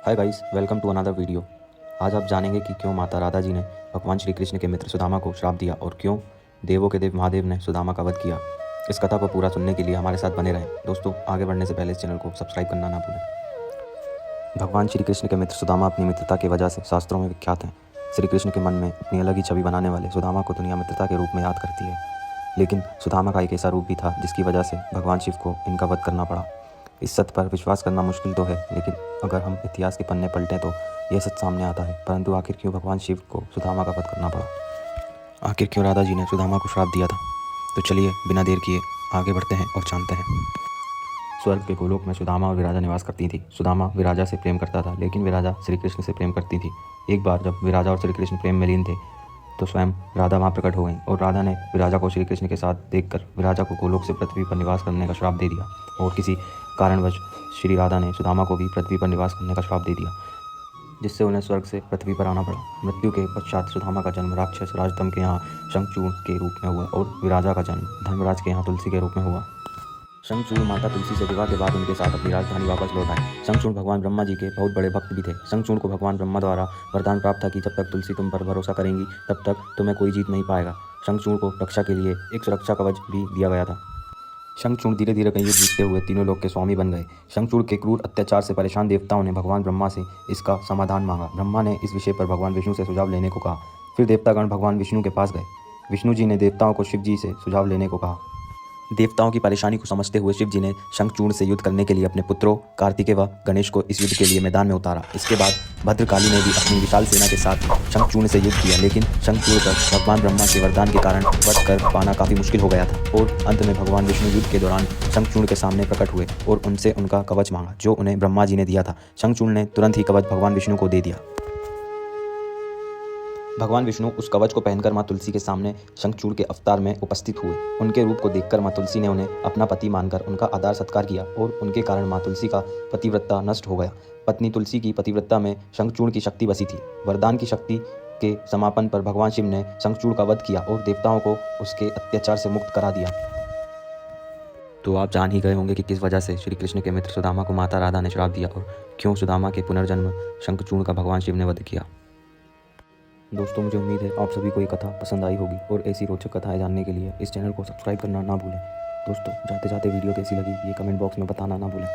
Hi guys, welcome to another video. आज आप जानेंगे कि क्यों माता राधा जी ने भगवान श्री कृष्ण के मित्र सुदामा को श्राप दिया और क्यों देवों के देव महादेव ने सुदामा का वध किया। इस कथा को पूरा सुनने के लिए हमारे साथ बने रहें। दोस्तों, आगे बढ़ने से पहले इस चैनल को सब्सक्राइब करना ना भूलें। भगवान श्री कृष्ण के मित्र सुदामा अपनी मित्रता की वजह से शास्त्रों में विख्यात हैं। श्री कृष्ण के मन में अपनी अलग ही छवि बनाने वाले सुदामा को दुनिया मित्रता के रूप में याद करती है। लेकिन सुदामा का एक ऐसा रूप भी था जिसकी वजह से भगवान शिव को इनका वध करना पड़ा। इस सत्य पर विश्वास करना मुश्किल तो है, लेकिन अगर हम इतिहास के पन्ने पलटें तो यह सच सामने आता है। परंतु आखिर क्यों भगवान शिव को सुदामा का वध करना पड़ा? आखिर क्यों राधा जी ने सुदामा को श्राप दिया था? तो चलिए बिना देर किए आगे बढ़ते हैं और जानते हैं। स्वर्ग के गोलोक में सुदामा और विराजा निवास करती थी। सुदामा विराजा से प्रेम करता था, लेकिन विराजा श्री कृष्ण से प्रेम करती थी। एक बार जब विराजा और श्री कृष्ण प्रेम में लीन थे तो स्वयं राधा वहाँ प्रकट हो गई और राधा ने विराजा को श्री कृष्ण के साथ देखकर विराजा को गोलोक से पृथ्वी पर निवास करने का श्राप दे दिया। और किसी कारणवश श्री राधा ने सुदामा को भी पृथ्वी पर निवास करने का श्राप दे दिया, जिससे उन्हें स्वर्ग से पृथ्वी पर आना पड़ा। मृत्यु के पश्चात सुदामा का जन्म राक्षस राजदम के यहाँ शंखचूड़ के रूप में हुआ और विराजा का जन्म धर्मराज के यहाँ तुलसी के रूप में हुआ। शंखचूड़ माता तुलसी से विवाह के बाद उनके साथ अपनी राजधानी वापस लौट आए। शंखचूड़ भगवान ब्रह्मा जी के बहुत बड़े भक्त भी थे। शंखचूड़ को भगवान ब्रह्मा द्वारा वरदान प्राप्त था कि जब तक तुलसी तुम पर भरोसा करेंगी तब तक तुम्हें कोई जीत नहीं पाएगा। शंखचूड़ को रक्षा के लिए एक सुरक्षा कवच भी दिया गया था। शंखचूड़ धीरे धीरे कई युग जीतते हुए तीनों लोक के स्वामी बन गए। शंखचूड़ के क्रूर अत्याचार से परेशान देवताओं ने भगवान ब्रह्मा से इसका समाधान मांगा। ब्रह्मा ने इस विषय पर भगवान विष्णु से सुझाव लेने को कहा। फिर देवतागण भगवान विष्णु के पास गए। विष्णु जी ने देवताओं को शिव जी से सुझाव लेने को कहा। देवताओं की परेशानी को समझते हुए शिव जी ने शंखचूड़ से युद्ध करने के लिए अपने पुत्रों कार्तिकेय व गणेश को इस युद्ध के लिए मैदान में उतारा। इसके बाद भद्रकाली ने भी अपनी विशाल सेना के साथ शंखचूड़ से युद्ध किया, लेकिन शंखचूड़ पर भगवान ब्रह्मा के वरदान के कारण वध कर पाना काफ़ी मुश्किल हो गया था। और अंत में भगवान विष्णु युद्ध के दौरान शंखचूड़ के सामने प्रकट हुए और उनसे उनका कवच मांगा, जो उन्हें ब्रह्मा जी ने दिया था। शंखचूड़ ने तुरंत ही कवच भगवान विष्णु को दे दिया। भगवान विष्णु उस कवच को पहनकर मां तुलसी के सामने शंखचूड़ के अवतार में उपस्थित हुए। उनके रूप को देखकर मां तुलसी ने उन्हें अपना पति मानकर उनका आदर सत्कार किया और उनके कारण मां तुलसी का पतिव्रता नष्ट हो गया। पत्नी तुलसी की पतिव्रता में शंखचूड़ की शक्ति बसी थी। वरदान की शक्ति के समापन पर भगवान शिव ने शंखचूड़ का वध किया और देवताओं को उसके अत्याचार से मुक्त करा दिया। तो आप जान ही गए होंगे कि किस वजह से श्री कृष्ण के मित्र सुदामा को माता राधा ने श्राप दिया और क्यों सुदामा के पुनर्जन्म शंखचूड़ का भगवान शिव ने वध किया। दोस्तों, मुझे उम्मीद है आप सभी को ये कथा पसंद आई होगी और ऐसी रोचक कथाएं जानने के लिए इस चैनल को सब्सक्राइब करना ना भूलें। दोस्तों, जाते जाते वीडियो कैसी लगी ये कमेंट बॉक्स में बताना ना भूलें।